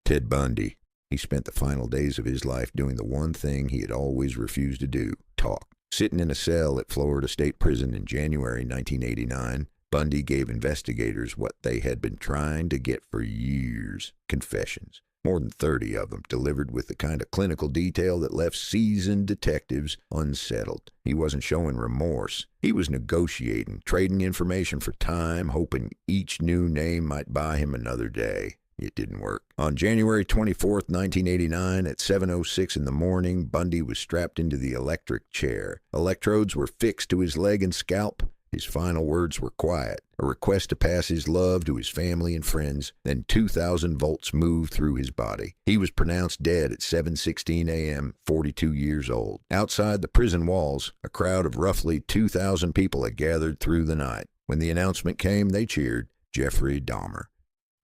Ted Bundy. He spent the final days of his life doing the one thing he had always refused to do, talk. Sitting in a cell at Florida State Prison in January 1989, Bundy gave investigators what they had been trying to get for years: confessions. More than 30 of them, delivered with the kind of clinical detail that left seasoned detectives unsettled. He wasn't showing remorse. He was negotiating, trading information for time, hoping each new name might buy him another day. It didn't work. On January 24th, 1989, at 7:06 in the morning, Bundy was strapped into the electric chair. Electrodes were fixed to his leg and scalp. His final words were quiet, a request to pass his love to his family and friends. Then 2,000 volts moved through his body. He was pronounced dead at 7:16 a.m., 42 years old. Outside the prison walls, a crowd of roughly 2,000 people had gathered through the night. When the announcement came, they cheered Jeffrey Dahmer.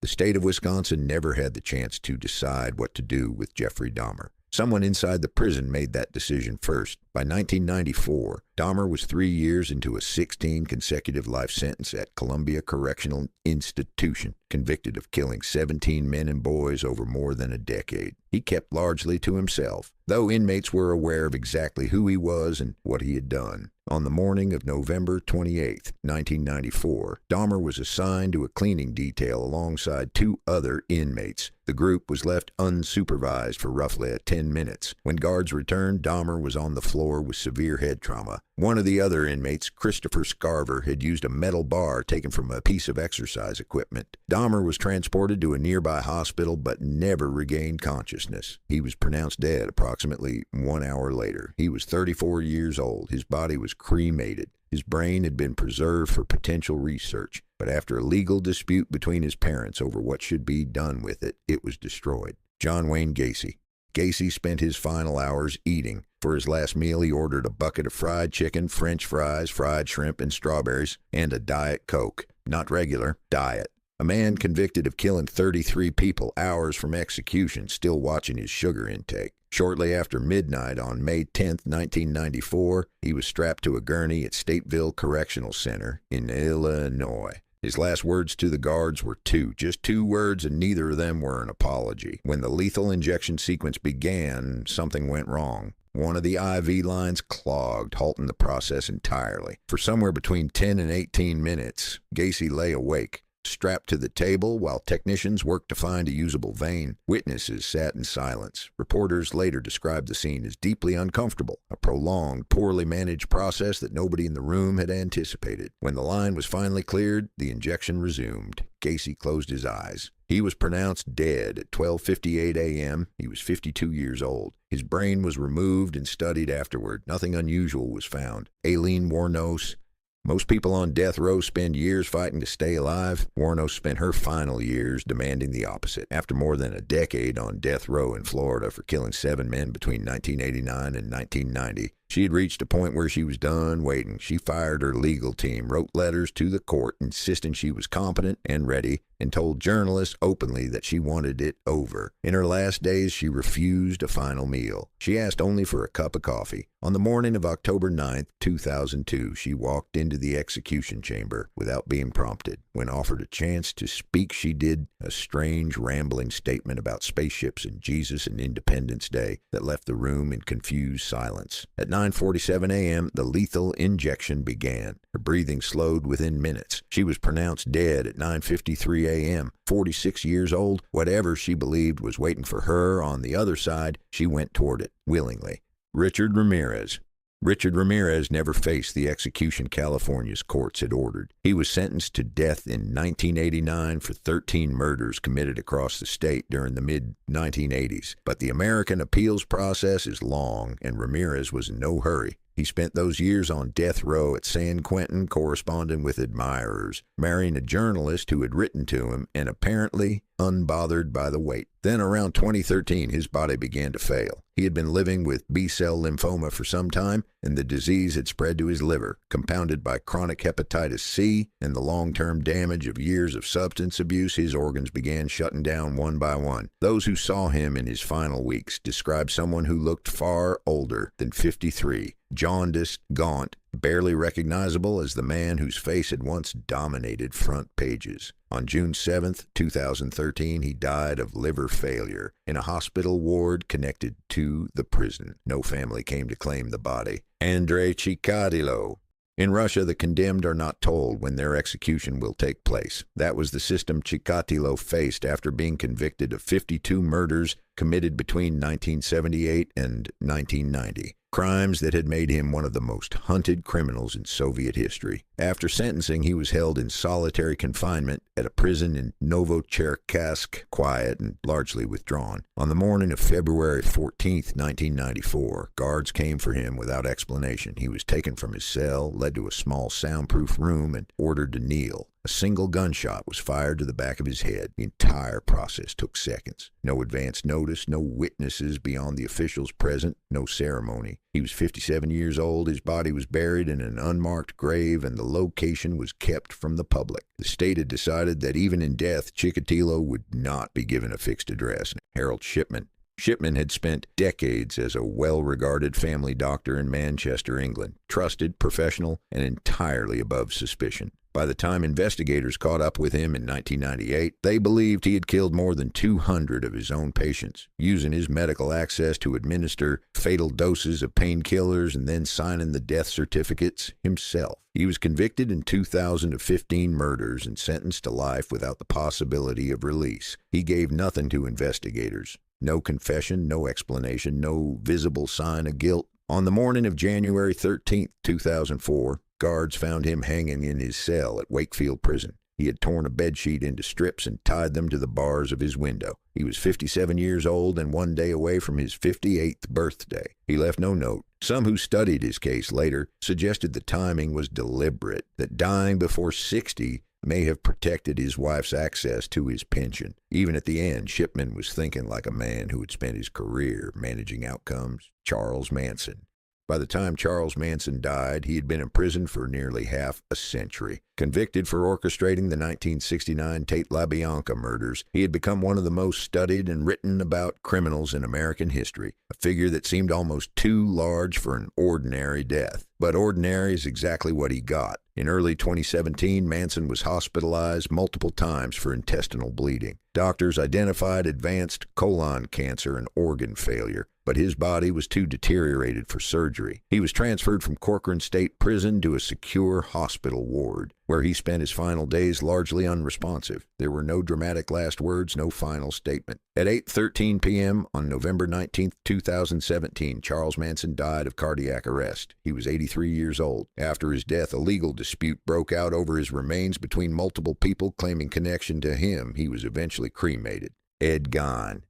The state of Wisconsin never had the chance to decide what to do with Jeffrey Dahmer. Someone inside the prison made that decision first. By 1994, Dahmer was 3 years into a 16 consecutive life sentence at Columbia Correctional Institution, convicted of killing 17 men and boys over more than a decade. He kept largely to himself, though inmates were aware of exactly who he was and what he had done. On the morning of November 28, 1994, Dahmer was assigned to a cleaning detail alongside 2 other inmates. The group was left unsupervised for roughly 10 minutes. When guards returned, Dahmer was on the floor with severe head trauma. One of the other inmates, Christopher Scarver, had used a metal bar taken from a piece of exercise equipment. Dahmer was transported to a nearby hospital but never regained consciousness. He was pronounced dead approximately 1 hour later. He was 34 years old. His body was cremated. His brain had been preserved for potential research, but after a legal dispute between his parents over what should be done with it, it was destroyed. John Wayne Gacy. Gacy spent his final hours eating. For his last meal, he ordered a bucket of fried chicken, French fries, fried shrimp, and strawberries, and a Diet Coke. Not regular, diet. A man convicted of killing 33 people hours from execution, still watching his sugar intake. Shortly after midnight on May 10, 1994, he was strapped to a gurney at Stateville Correctional Center in Illinois. His last words to the guards were just two words, and neither of them were an apology. When the lethal injection sequence began, something went wrong. One of the IV lines clogged, halting the process entirely. For somewhere between 10 and 18 minutes, Gacy lay awake, strapped to the table while technicians worked to find a usable vein. Witnesses sat in silence. Reporters later described the scene as deeply uncomfortable, a prolonged, poorly managed process that nobody in the room had anticipated. When the line was finally cleared, the injection resumed. Gacy closed his eyes. He was pronounced dead at 12:58 a.m. He was 52 years old. His brain was removed and studied afterward. Nothing unusual was found. Aileen Wuornos. Most people on death row spend years fighting to stay alive. Wuornos spent her final years demanding the opposite. After more than a decade on death row in Florida for killing 7 men between 1989 and 1990, she had reached a point where she was done waiting. She fired her legal team, wrote letters to the court insisting she was competent and ready, and told journalists openly that she wanted it over. In her last days, she refused a final meal. She asked only for a cup of coffee. On the morning of October 9, 2002, she walked into the execution chamber without being prompted. When offered a chance to speak, she did a strange, rambling statement about spaceships and Jesus and Independence Day that left the room in confused silence. At 9:47 a.m., the lethal injection began. Her breathing slowed within minutes. She was pronounced dead at 9:53 a.m. 46 years old. Whatever she believed was waiting for her on the other side, she went toward it, willingly. Richard Ramirez. Richard Ramirez never faced the execution California's courts had ordered. He was sentenced to death in 1989 for 13 murders committed across the state during the mid-1980s. But the American appeals process is long, and Ramirez was in no hurry. He spent those years on death row at San Quentin, corresponding with admirers, marrying a journalist who had written to him, and apparently unbothered by the wait. Then around 2013, his body began to fail. He had been living with B-cell lymphoma for some time, and the disease had spread to his liver, compounded by chronic hepatitis C and the long-term damage of years of substance abuse. His organs began shutting down one by one. Those who saw him in his final weeks described someone who looked far older than 53, jaundiced, gaunt, barely recognizable as the man whose face had once dominated front pages. On June 7, 2013, he died of liver failure in a hospital ward connected to the prison. No family came to claim the body. Andrei Chikatilo. In Russia, the condemned are not told when their execution will take place. That was the system Chikatilo faced after being convicted of 52 murders committed between 1978 and 1990. Crimes that had made him one of the most hunted criminals in Soviet history. After sentencing, he was held in solitary confinement at a prison in Novocherkassk, quiet and largely withdrawn. On the morning of February 14, 1994, guards came for him without explanation. He was taken from his cell, led to a small soundproof room, and ordered to kneel. A single gunshot was fired to the back of his head. The entire process took seconds. No advance notice, no witnesses beyond the officials present, no ceremony. He was 57 years old, his body was buried in an unmarked grave, and the location was kept from the public. The state had decided that even in death, Chikatilo would not be given a fixed address. Harold Shipman. Shipman had spent decades as a well-regarded family doctor in Manchester, England, trusted, professional, and entirely above suspicion. By the time investigators caught up with him in 1998, they believed he had killed more than 200 of his own patients, using his medical access to administer fatal doses of painkillers and then signing the death certificates himself. He was convicted in 2000 of 15 murders and sentenced to life without the possibility of release. He gave nothing to investigators. No confession, no explanation, no visible sign of guilt. On the morning of January 13, 2004, guards found him hanging in his cell at Wakefield Prison. He had torn a bedsheet into strips and tied them to the bars of his window. He was 57 years old and one day away from his 58th birthday. He left no note. Some who studied his case later suggested the timing was deliberate, that dying before 60 may have protected his wife's access to his pension. Even at the end, Shipman was thinking like a man who had spent his career managing outcomes. Charles Manson. By the time Charles Manson died, he had been in prison for nearly half a century. Convicted for orchestrating the 1969 Tate LaBianca murders, he had become one of the most studied and written about criminals in American history, a figure that seemed almost too large for an ordinary death. But ordinary is exactly what he got. In early 2017, Manson was hospitalized multiple times for intestinal bleeding. Doctors identified advanced colon cancer and organ failure, but his body was too deteriorated for surgery. He was transferred from Corcoran State Prison to a secure hospital ward, where he spent his final days largely unresponsive. There were no dramatic last words, no final statement. At 8:13 p.m. on November 19, 2017, Charles Manson died of cardiac arrest. He was 83 years old. After his death, a legal dispute broke out over his remains between multiple people claiming connection to him. He was eventually cremated. Ed Gein.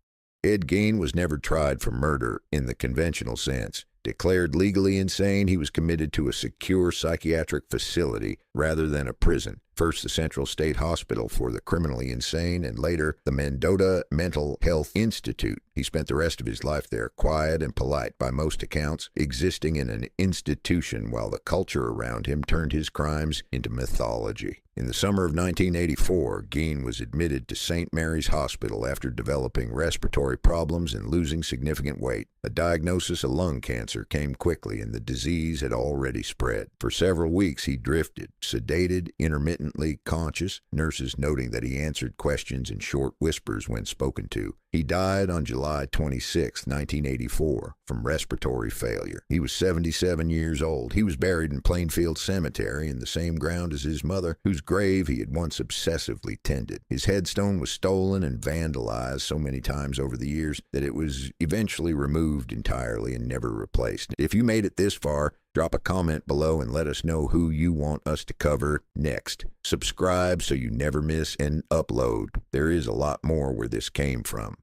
Ed Gein was never tried for murder in the conventional sense. Declared legally insane, he was committed to a secure psychiatric facility rather than a prison. First the Central State Hospital for the criminally insane, and later the Mendota Mental Health Institute. He spent the rest of his life there, quiet and polite by most accounts, existing in an institution while the culture around him turned his crimes into mythology. In the summer of 1984, Gein was admitted to St. Mary's Hospital after developing respiratory problems and losing significant weight. A diagnosis of lung cancer came quickly, and the disease had already spread. For several weeks, he drifted, sedated, intermittently conscious, nurses noting that he answered questions in short whispers when spoken to. He died on July 26, 1984, from respiratory failure. He was 77 years old. He was buried in Plainfield Cemetery in the same ground as his mother, whose grave he had once obsessively tended. His headstone was stolen and vandalized so many times over the years that it was eventually removed entirely and never replaced. If you made it this far, drop a comment below and let us know who you want us to cover next. Subscribe so you never miss an upload. There is a lot more where this came from.